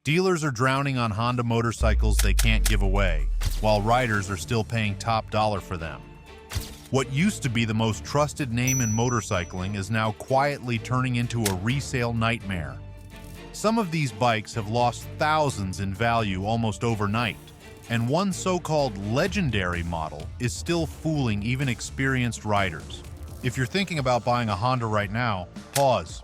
Dealers are drowning on Honda motorcycles they can't give away, while riders are still paying top dollar for them. What used to be the most trusted name in motorcycling is now quietly turning into a resale nightmare. Some of these bikes have lost thousands in value almost overnight, and one so-called legendary model is still fooling even experienced riders. If you're thinking about buying a Honda right now, pause,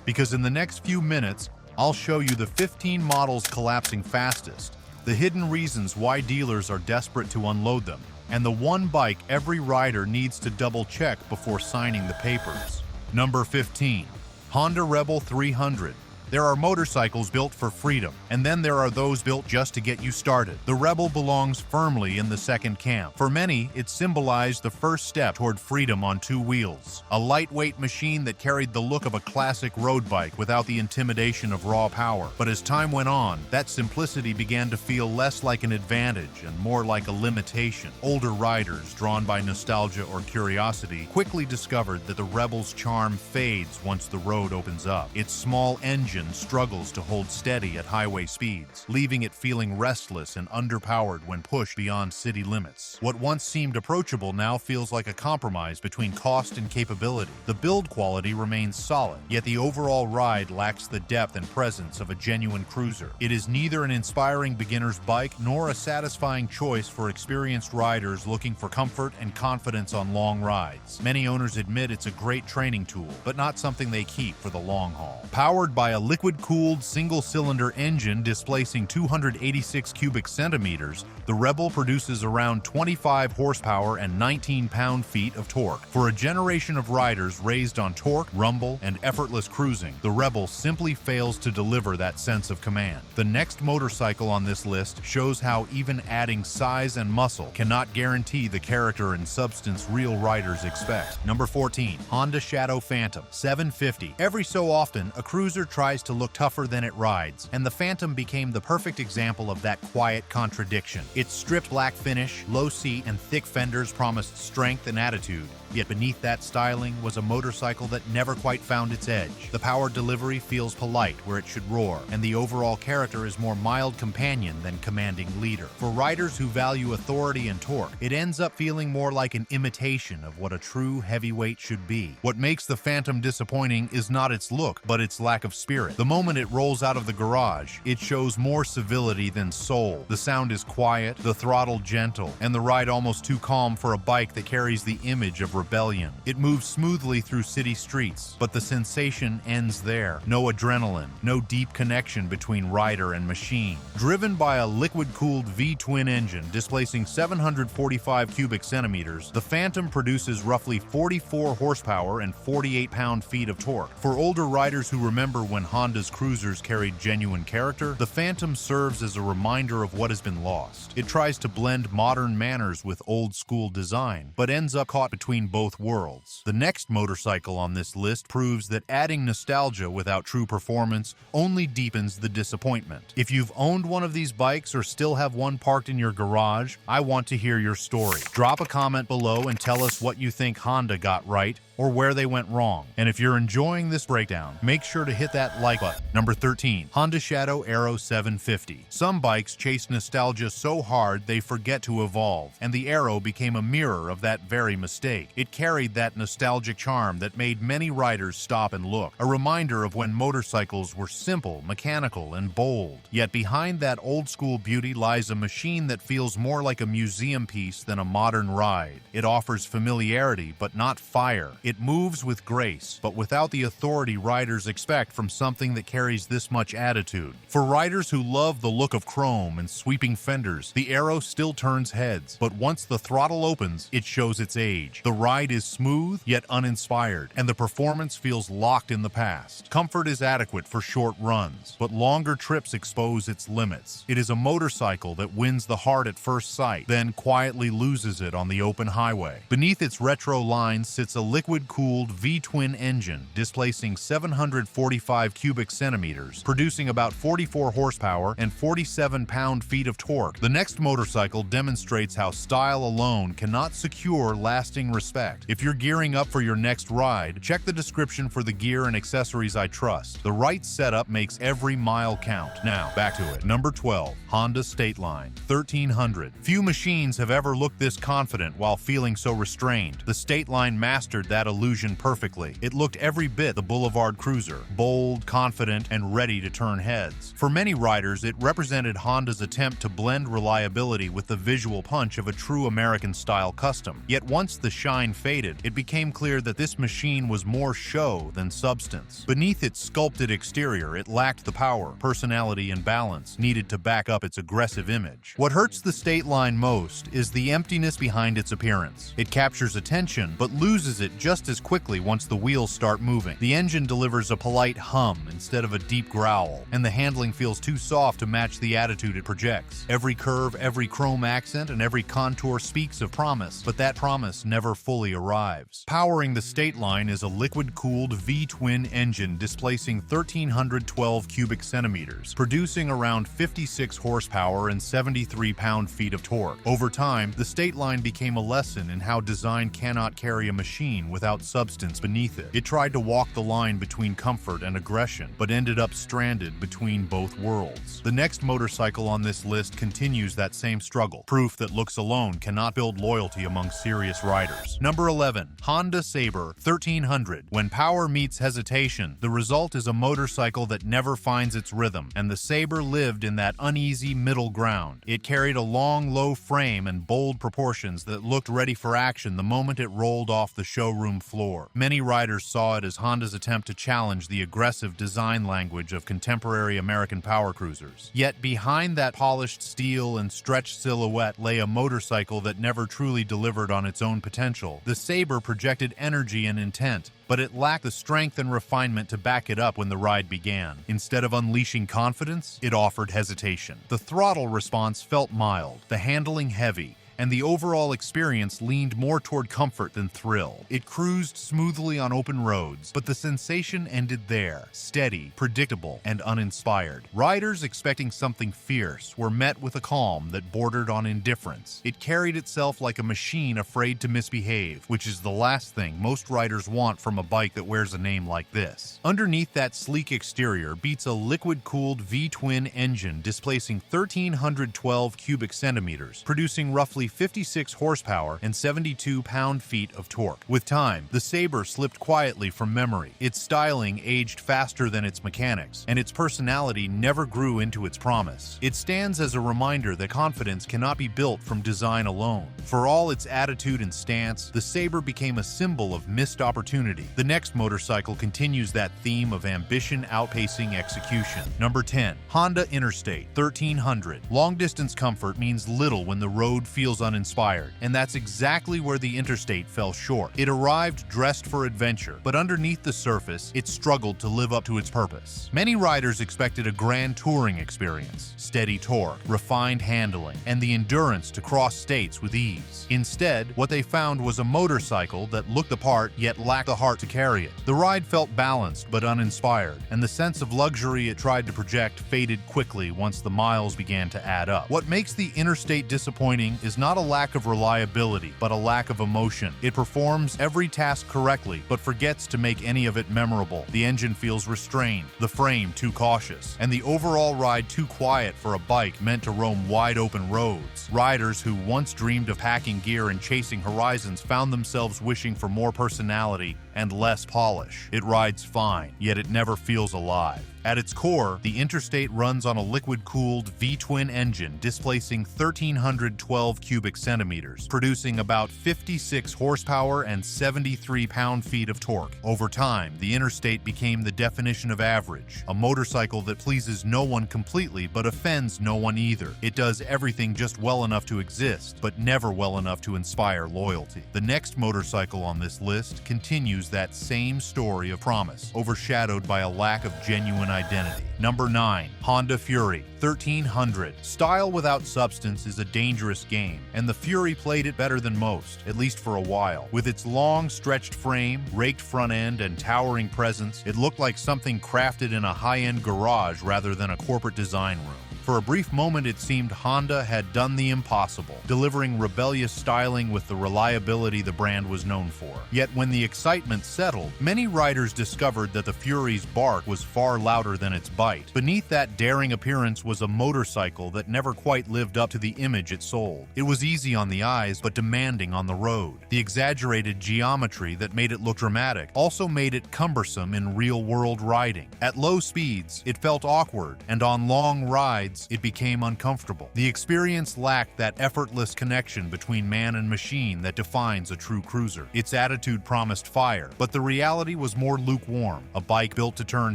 because in the next few minutes, I'll show you the 15 models collapsing fastest, the hidden reasons why dealers are desperate to unload them, and the one bike every rider needs to double-check before signing the papers. Number 15. Honda Rebel 300. There are motorcycles built for freedom, and then there are those built just to get you started. The Rebel belongs firmly in the second camp. For many, it symbolized the first step toward freedom on two wheels. A lightweight machine that carried the look of a classic road bike without the intimidation of raw power. But as time went on, that simplicity began to feel less like an advantage and more like a limitation. Older riders, drawn by nostalgia or curiosity, quickly discovered that the Rebel's charm fades once the road opens up. Its small engine struggles to hold steady at highway speeds, leaving it feeling restless and underpowered when pushed beyond city limits. What once seemed approachable now feels like a compromise between cost and capability. The build quality remains solid, yet the overall ride lacks the depth and presence of a genuine cruiser. It is neither an inspiring beginner's bike nor a satisfying choice for experienced riders looking for comfort and confidence on long rides. Many owners admit it's a great training tool, but not something they keep for the long haul. Powered by a liquid-cooled single-cylinder engine displacing 286 cubic centimeters, the Rebel produces around 25 horsepower and 19 pound-feet of torque. For a generation of riders raised on torque, rumble, and effortless cruising, the Rebel simply fails to deliver that sense of command. The next motorcycle on this list shows how even adding size and muscle cannot guarantee the character and substance real riders expect. Number 14. Honda Shadow Phantom 750. Every so often, a cruiser tries to look tougher than it rides, and the Phantom became the perfect example of that quiet contradiction. Its stripped black finish, low seat, and thick fenders promised strength and attitude. Yet beneath that styling was a motorcycle that never quite found its edge. The power delivery feels polite where it should roar, and the overall character is more mild companion than commanding leader. For riders who value authority and torque, it ends up feeling more like an imitation of what a true heavyweight should be. What makes the Phantom disappointing is not its look, but its lack of spirit. The moment it rolls out of the garage, it shows more civility than soul. The sound is quiet, the throttle gentle, and the ride almost too calm for a bike that carries the image of rebellion. It moves smoothly through city streets, but the sensation ends there. No adrenaline, no deep connection between rider and machine. Driven by a liquid-cooled V-twin engine displacing 745 cubic centimeters, the Phantom produces roughly 44 horsepower and 48 pound-feet of torque. For older riders who remember when Honda's cruisers carried genuine character, the Phantom serves as a reminder of what has been lost. It tries to blend modern manners with old-school design, but ends up caught between both worlds. The next motorcycle on this list proves that adding nostalgia without true performance only deepens the disappointment. If you've owned one of these bikes or still have one parked in your garage, I want to hear your story. Drop a comment below and tell us what you think Honda got right or where they went wrong. And if you're enjoying this breakdown, make sure to hit that like button. Number 13. Honda Shadow Aero 750. Some bikes chase nostalgia so hard they forget to evolve, and the Aero became a mirror of that very mistake. It carried that nostalgic charm that made many riders stop and look, a reminder of when motorcycles were simple, mechanical, and bold. Yet behind that old-school beauty lies a machine that feels more like a museum piece than a modern ride. It offers familiarity, but not fire. It moves with grace, but without the authority riders expect from something that carries this much attitude. For riders who love the look of chrome and sweeping fenders, the Aero still turns heads, but once the throttle opens, it shows its age. The ride is smooth, yet uninspired, and the performance feels locked in the past. Comfort is adequate for short runs, but longer trips expose its limits. It is a motorcycle that wins the heart at first sight, then quietly loses it on the open highway. Beneath its retro lines sits a liquid liquid-cooled V-twin engine displacing 745 cubic centimeters, producing about 44 horsepower and 47 pound-feet of torque. The next motorcycle demonstrates how style alone cannot secure lasting respect. If you're gearing up for your next ride, check the description for the gear and accessories I trust. The right setup makes every mile count. Now, back to it. Number 12. Honda State Line 1300. Few machines have ever looked this confident while feeling so restrained. The State Line mastered that illusion perfectly. It looked every bit the Boulevard Cruiser, bold, confident, and ready to turn heads. For many riders, it represented Honda's attempt to blend reliability with the visual punch of a true American-style custom. Yet once the shine faded, it became clear that this machine was more show than substance. Beneath its sculpted exterior, it lacked the power, personality, and balance needed to back up its aggressive image. What hurts the State Line most is the emptiness behind its appearance. It captures attention, but loses it just as quickly once the wheels start moving. The engine delivers a polite hum instead of a deep growl, and the handling feels too soft to match the attitude it projects. Every curve, every chrome accent, and every contour speaks of promise, but that promise never fully arrives. Powering the State Line is a liquid-cooled V-twin engine displacing 1,312 cubic centimeters, producing around 56 horsepower and 73 pound-feet of torque. Over time, the State Line became a lesson in how design cannot carry a machine without substance beneath it. It tried to walk the line between comfort and aggression, but ended up stranded between both worlds. The next motorcycle on this list continues that same struggle, proof that looks alone cannot build loyalty among serious riders. Number 11. Honda Sabre 1300. When power meets hesitation, the result is a motorcycle that never finds its rhythm, and the Sabre lived in that uneasy middle ground. It carried a long, low frame and bold proportions that looked ready for action the moment it rolled off the showroom floor. Many riders saw it as Honda's attempt to challenge the aggressive design language of contemporary American power cruisers. Yet behind that polished steel and stretched silhouette lay a motorcycle that never truly delivered on its own potential. The Sabre projected energy and intent, but it lacked the strength and refinement to back it up when the ride began. Instead of unleashing confidence, it offered hesitation. The throttle response felt mild, the handling heavy, and the overall experience leaned more toward comfort than thrill. It cruised smoothly on open roads, but the sensation ended there, steady, predictable, and uninspired. Riders expecting something fierce were met with a calm that bordered on indifference. It carried itself like a machine afraid to misbehave, which is the last thing most riders want from a bike that wears a name like this. Underneath that sleek exterior beats a liquid-cooled V-twin engine displacing 1,312 cubic centimeters, producing roughly 56 horsepower and 72 pound-feet of torque. With time, the Sabre slipped quietly from memory. Its styling aged faster than its mechanics, and its personality never grew into its promise. It stands as a reminder that confidence cannot be built from design alone. For all its attitude and stance, the Sabre became a symbol of missed opportunity. The next motorcycle continues that theme of ambition outpacing execution. Number 10. Honda Interstate 1300. Long-distance comfort means little when the road feels uninspired, and that's exactly where the Interstate fell short. It arrived dressed for adventure, but underneath the surface, it struggled to live up to its purpose. Many riders expected a grand touring experience, steady torque, refined handling, and the endurance to cross states with ease. Instead, what they found was a motorcycle that looked the part yet lacked the heart to carry it. The ride felt balanced but uninspired, and the sense of luxury it tried to project faded quickly once the miles began to add up. What makes the Interstate disappointing is not a lack of reliability, but a lack of emotion. It performs every task correctly, but forgets to make any of it memorable. The engine feels restrained, the frame too cautious, and the overall ride too quiet for a bike meant to roam wide open roads. Riders who once dreamed of packing gear and chasing horizons found themselves wishing for more personality and less polish. It rides fine, yet it never feels alive. At its core, the Interstate runs on a liquid-cooled V-twin engine displacing 1,312 cubic centimeters, producing about 56 horsepower and 73 pound-feet of torque. Over time, the Interstate became the definition of average, a motorcycle that pleases no one completely but offends no one either. It does everything just well enough to exist, but never well enough to inspire loyalty. The next motorcycle on this list continues continues that same story of promise, overshadowed by a lack of genuine identity. Number 9. Honda Fury 1300. Style without substance is a dangerous game, and the Fury played it better than most, at least for a while. With its long, stretched frame, raked front end, and towering presence, it looked like something crafted in a high-end garage rather than a corporate design room. For a brief moment, it seemed Honda had done the impossible, delivering rebellious styling with the reliability the brand was known for. Yet when the excitement settled, many riders discovered that the Fury's bark was far louder than its bite. Beneath that daring appearance was a motorcycle that never quite lived up to the image it sold. It was easy on the eyes, but demanding on the road. The exaggerated geometry that made it look dramatic also made it cumbersome in real-world riding. At low speeds, it felt awkward, and on long rides, it became uncomfortable. The experience lacked that effortless connection between man and machine that defines a true cruiser. Its attitude promised fire, but the reality was more lukewarm, a bike built to turn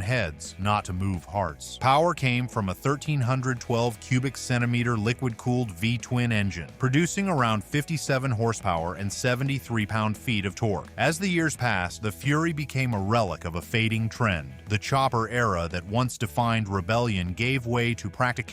heads, not to move hearts. Power came from a 1,312 cubic centimeter liquid-cooled V-twin engine, producing around 57 horsepower and 73 pound-feet of torque. As the years passed, the Fury became a relic of a fading trend. The chopper era that once defined rebellion gave way to practicality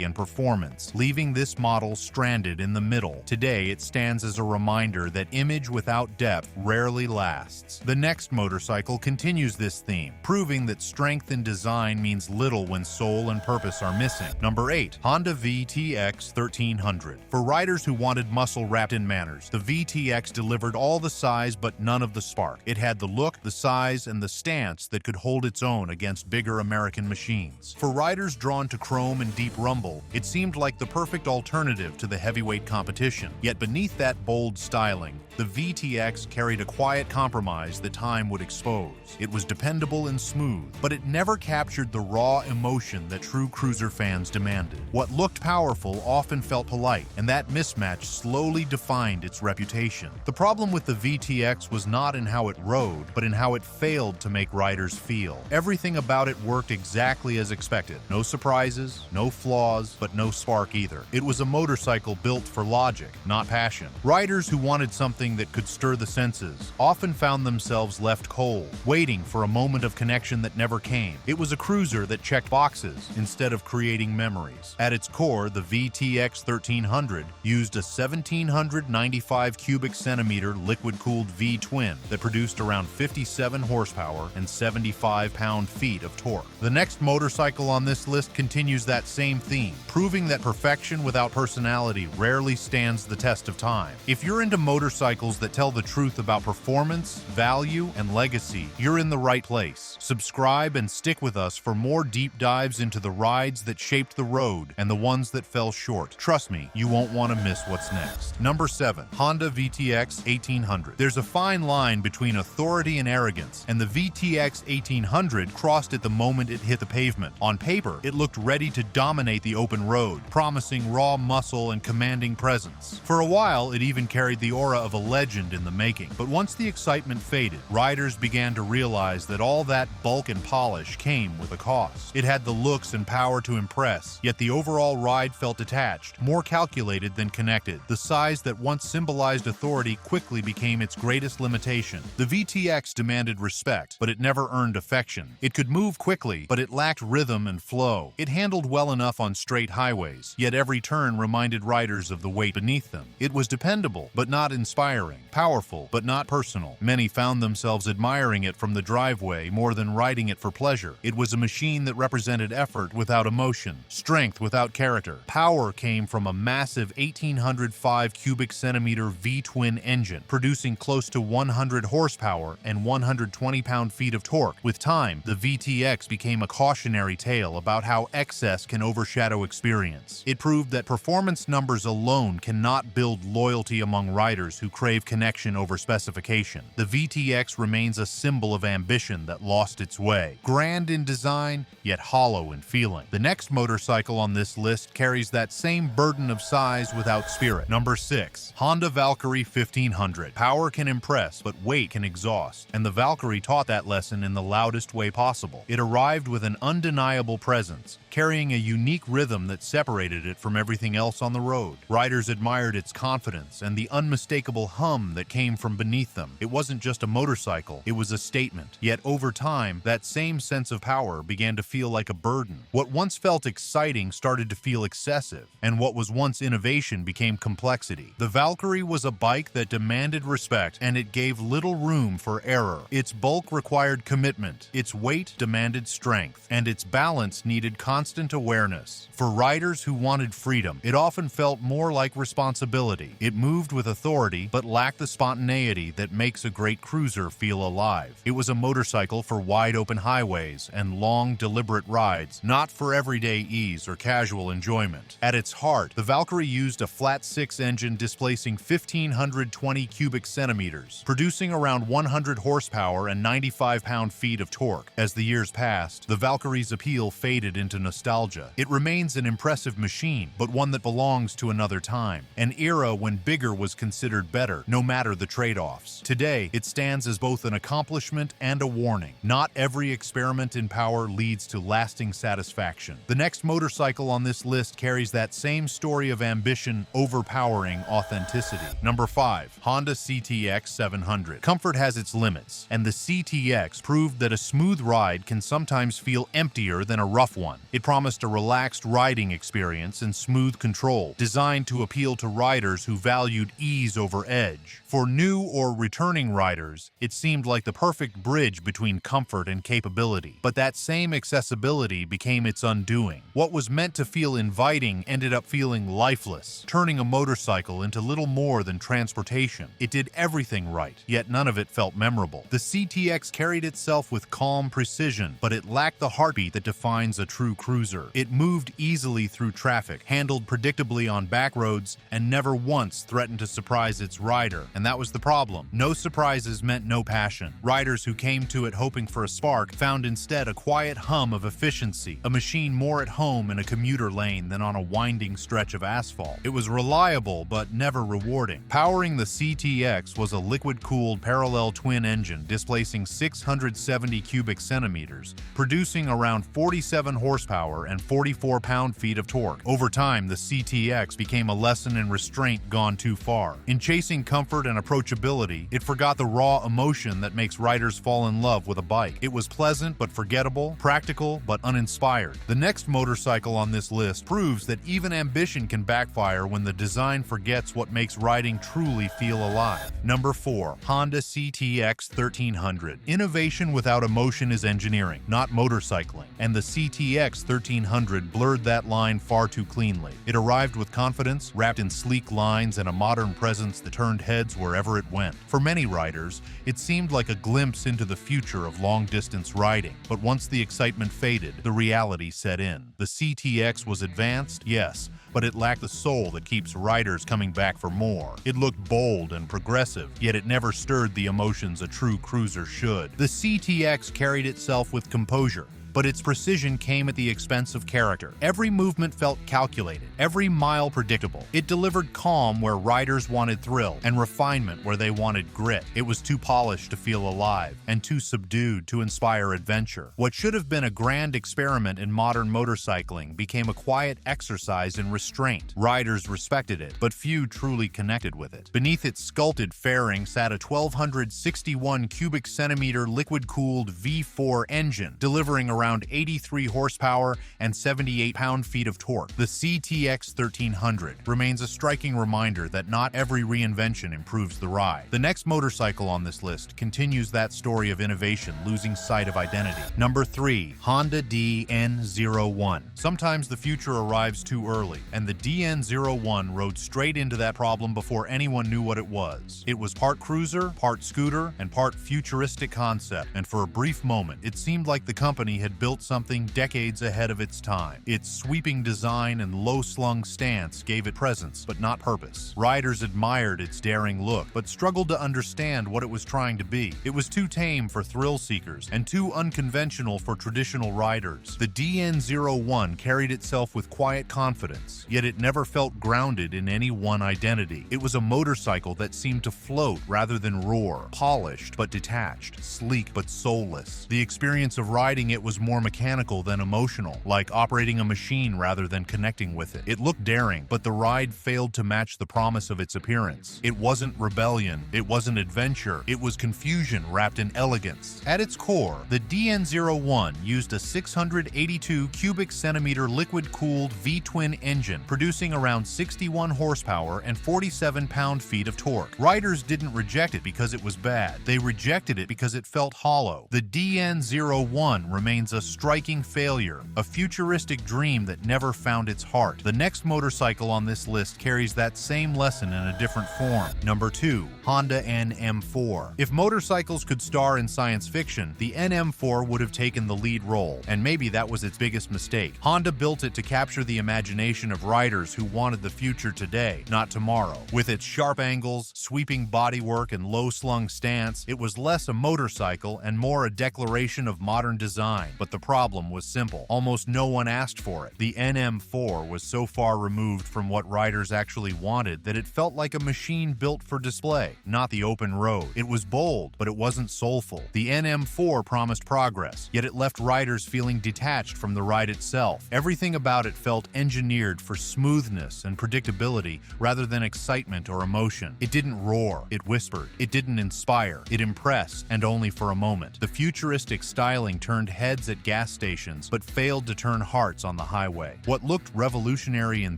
and performance, leaving this model stranded in the middle. Today, it stands as a reminder that image without depth rarely lasts. The next motorcycle continues this theme, proving that strength in design means little when soul and purpose are missing. Number 8. Honda VTX 1300. For riders who wanted muscle wrapped in manners, the VTX delivered all the size but none of the spark. It had the look, the size, and the stance that could hold its own against bigger American machines. For riders drawn to chrome and deep rumble, it seemed like the perfect alternative to the heavyweight competition. Yet beneath that bold styling, the VTX carried a quiet compromise that time would expose. It was dependable and smooth, but it never captured the raw emotion that true cruiser fans demanded. What looked powerful often felt polite, and that mismatch slowly defined its reputation. The problem with the VTX was not in how it rode, but in how it failed to make riders feel. Everything about it worked exactly as expected. No surprises, no flaws, but no spark either. It was a motorcycle built for logic, not passion. Riders who wanted something that could stir the senses often found themselves left cold, waiting for a moment of connection that never came. It was a cruiser that checked boxes instead of creating memories. At its core, the VTX 1300 used a 1,795 cubic centimeter liquid-cooled V-twin that produced around 57 horsepower and 75 pound-feet of torque. The next motorcycle on this list continues that same theme, proving that perfection without personality rarely stands the test of time. If you're into motorcycles that tell the truth about performance, value, and legacy, you're in the right place. Subscribe and stick with us for more deep dives into the rides that shaped the road and the ones that fell short. Trust me, you won't want to miss what's next. Number 7. Honda VTX 1800. There's a fine line between authority and arrogance, and the VTX 1800 crossed it the moment it hit the pavement. On paper, it looked ready to dominate the open road, promising raw muscle and commanding presence. For a while, it even carried the aura of a legend in the making. But once the excitement faded, riders began to realize that all that bulk and polish came with a cost. It had the looks and power to impress, yet the overall ride felt detached, more calculated than connected. The size that once symbolized authority quickly became its greatest limitation. The VTX demanded respect, but it never earned affection. It could move quickly, but it lacked rhythm and flow. It handled well enough on straight highways, yet every turn reminded riders of the weight beneath them. It was dependable, but not inspiring, powerful, but not personal. Many found themselves admiring it from the driveway more than riding it for pleasure. It was a machine that represented effort without emotion, strength without character. Power came from a massive 1,805 cubic centimeter V-twin engine, producing close to 100 horsepower and 120 pound-feet of torque. With time, the VTX became a cautionary tale about how excess can overshadow experience. It proved that performance numbers alone cannot build loyalty among riders who crave connection over specification. The VTX remains a symbol of ambition that lost its way. Grand in design, yet hollow in feeling. The next motorcycle on this list carries that same burden of size without spirit. Number 6. Honda Valkyrie 1500. Power can impress, but weight can exhaust, and the Valkyrie taught that lesson in the loudest way possible. It arrived with an undeniable presence, carrying a unique rhythm that separated it from everything else on the road. Riders admired its confidence and the unmistakable hum that came from beneath them. It wasn't just a motorcycle, it was a statement. Yet over time, that same sense of power began to feel like a burden. What once felt exciting started to feel excessive, and what was once innovation became complexity. The Valkyrie was a bike that demanded respect, and it gave little room for error. Its bulk required commitment, its weight demanded strength, and its balance needed constant awareness. For riders who wanted freedom, it often felt more like responsibility. It moved with authority, but lacked the spontaneity that makes a great cruiser feel alive. It was a motorcycle for wide-open highways and long, deliberate rides, not for everyday ease or casual enjoyment. At its heart, the Valkyrie used a flat-six engine displacing 1,520 cubic centimeters, producing around 100 horsepower and 95 pound-feet of torque. As the years passed, the Valkyrie's appeal faded into nostalgia. It remains an impressive machine, but one that belongs to another time, an era when bigger was considered better, no matter the trade-offs. Today, it stands as both an accomplishment and a warning. Not every experiment in power leads to lasting satisfaction. The next motorcycle on this list carries that same story of ambition overpowering authenticity. Number 5. Honda CTX 700. Comfort has its limits, and the CTX proved that a smooth ride can sometimes feel emptier than a rough one. It promised a relaxed riding experience and smooth control, designed to appeal to riders who valued ease over edge. For new or returning riders, it seemed like the perfect bridge between comfort and capability. But that same accessibility became its undoing. What was meant to feel inviting ended up feeling lifeless, turning a motorcycle into little more than transportation. It did everything right, yet none of it felt memorable. The CTX carried itself with calm precision, but it lacked the heartbeat that defines a true cruiser. It moved easily through traffic, handled predictably on back roads, and never once threatened to surprise its rider. And that was the problem. No surprises meant no passion. Riders who came to it hoping for a spark found instead a quiet hum of efficiency, a machine more at home in a commuter lane than on a winding stretch of asphalt. It was reliable but never rewarding. Powering the CTX was a liquid-cooled parallel twin engine displacing 670 cubic centimeters, producing around 47 horsepower and 44 pound-feet of torque. Over time, the CTX became a lesson in restraint gone too far. In chasing comfort and approachability, it forgot the raw emotion that makes riders fall in love with a bike. It was pleasant but forgettable, practical but uninspired. The next motorcycle on this list proves that even ambition can backfire when the design forgets what makes riding truly feel alive. Number 4. Honda CTX 1300. Innovation without emotion is engineering, not motorcycling, and the CTX 1300 blurred that line far too cleanly. It arrived with confidence, wrapped in sleek lines and a modern presence that turned heads wherever it went. For many riders, it seemed like a glimpse into the future of long-distance riding, but once the excitement faded, the reality set in. The CTX was advanced, yes, but it lacked the soul that keeps riders coming back for more. It looked bold and progressive, yet it never stirred the emotions a true cruiser should. The CTX carried itself with composure, but its precision came at the expense of character. Every movement felt calculated, every mile predictable. It delivered calm where riders wanted thrill, and refinement where they wanted grit. It was too polished to feel alive, and too subdued to inspire adventure. What should have been a grand experiment in modern motorcycling became a quiet exercise in restraint. Riders respected it, but few truly connected with it. Beneath its sculpted fairing sat a 1,261 cubic centimeter liquid-cooled V4 engine, delivering around 83 horsepower and 78 pound-feet of torque. The CTX 1300 remains a striking reminder that not every reinvention improves the ride. The next motorcycle on this list continues that story of innovation losing sight of identity. Number 3. Honda DN01. Sometimes the future arrives too early, and the DN01 rode straight into that problem before anyone knew what it was. It was part cruiser, part scooter, and part futuristic concept, and for a brief moment, it seemed like the company had built something decades ahead of its time. Its sweeping design and low-slung stance gave it presence, but not purpose. Riders admired its daring look, but struggled to understand what it was trying to be. It was too tame for thrill seekers, and too unconventional for traditional riders. The DN01 carried itself with quiet confidence, yet it never felt grounded in any one identity. It was a motorcycle that seemed to float rather than roar, polished but detached, sleek but soulless. The experience of riding it was was more mechanical than emotional, like operating a machine rather than connecting with it. It looked daring, but the ride failed to match the promise of its appearance. It wasn't rebellion, it wasn't adventure, it was confusion wrapped in elegance. At its core, the DN01 used a 682 cubic centimeter liquid-cooled V-twin engine, producing around 61 horsepower and 47 pound-feet of torque. Riders didn't reject it because it was bad. They rejected it because it felt hollow. The DN01 remains a striking failure, a futuristic dream that never found its heart. The next motorcycle on this list carries that same lesson in a different form. Number 2. Honda NM4. If motorcycles could star in science fiction, the NM4 would have taken the lead role, and maybe that was its biggest mistake. Honda built it to capture the imagination of riders who wanted the future today, not tomorrow. With its sharp angles, sweeping bodywork, and low-slung stance, it was less a motorcycle and more a declaration of modern design. But the problem was simple. Almost no one asked for it. The NM4 was so far removed from what riders actually wanted that it felt like a machine built for display, not the open road. It was bold, but it wasn't soulful. The NM4 promised progress, yet it left riders feeling detached from the ride itself. Everything about it felt engineered for smoothness and predictability rather than excitement or emotion. It didn't roar, it whispered. It didn't inspire, it impressed, and only for a moment. The futuristic styling turned heads at gas stations, but failed to turn hearts on the highway. What looked revolutionary in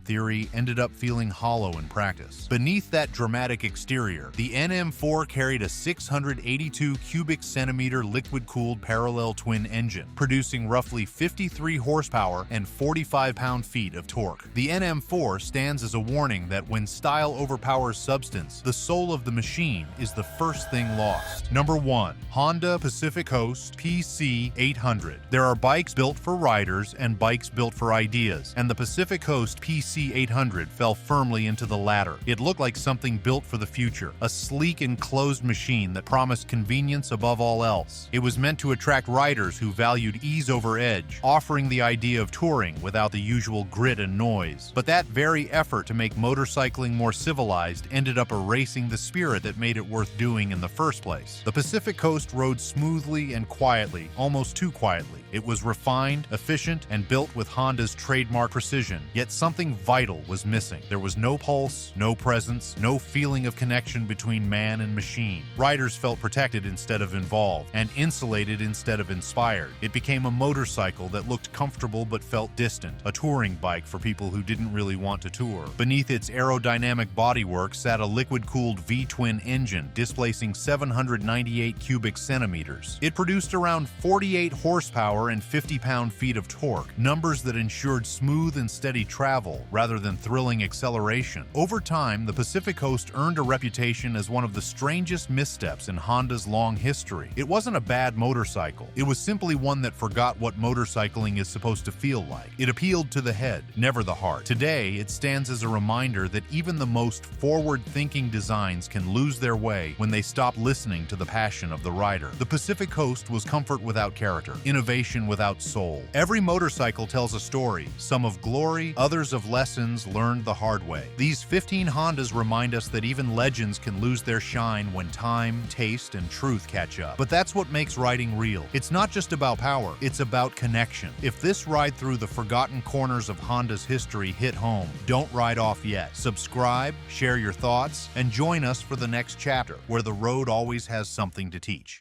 theory ended up feeling hollow in practice. Beneath that dramatic exterior, the NM4 carried a 682 cubic centimeter liquid-cooled parallel twin engine, producing roughly 53 horsepower and 45 pound-feet of torque. The NM4 stands as a warning that when style overpowers substance, the soul of the machine is the first thing lost. Number 1. Honda Pacific Coast PC800. There are bikes built for riders and bikes built for ideas, and the Pacific Coast PC800 fell firmly into the latter. It looked like something built for the future, a sleek enclosed machine that promised convenience above all else. It was meant to attract riders who valued ease over edge, offering the idea of touring without the usual grit and noise. But that very effort to make motorcycling more civilized ended up erasing the spirit that made it worth doing in the first place. The Pacific Coast rode smoothly and quietly, almost too quietly. It was refined, efficient, and built with Honda's trademark precision, yet something vital was missing. There was no pulse, no presence, no feeling of connection between man and machine. Riders felt protected instead of involved, and insulated instead of inspired. It became a motorcycle that looked comfortable but felt distant, a touring bike for people who didn't really want to tour. Beneath its aerodynamic bodywork sat a liquid-cooled V-twin engine, displacing 798 cubic centimeters. It produced around 48 horsepower and 50 pound-feet of torque, numbers that ensured smooth and steady travel rather than thrilling acceleration. Over time, the Pacific Coast earned a reputation as one of the strangest missteps in Honda's long history. It wasn't a bad motorcycle. It was simply one that forgot what motorcycling is supposed to feel like. It appealed to the head, never the heart. Today, it stands as a reminder that even the most forward-thinking designs can lose their way when they stop listening to the passion of the rider. The Pacific Coast was comfort without character, innovation without soul. Every motorcycle tells a story, some of glory, others of lessons learned the hard way. These 15 Hondas remind us that even legends can lose their shine when time, taste, and truth catch up. But that's what makes riding real. It's not just about power, it's about connection. If this ride through the forgotten corners of Honda's history hit home, don't ride off yet. Subscribe, share your thoughts, and join us for the next chapter, where the road always has something to teach.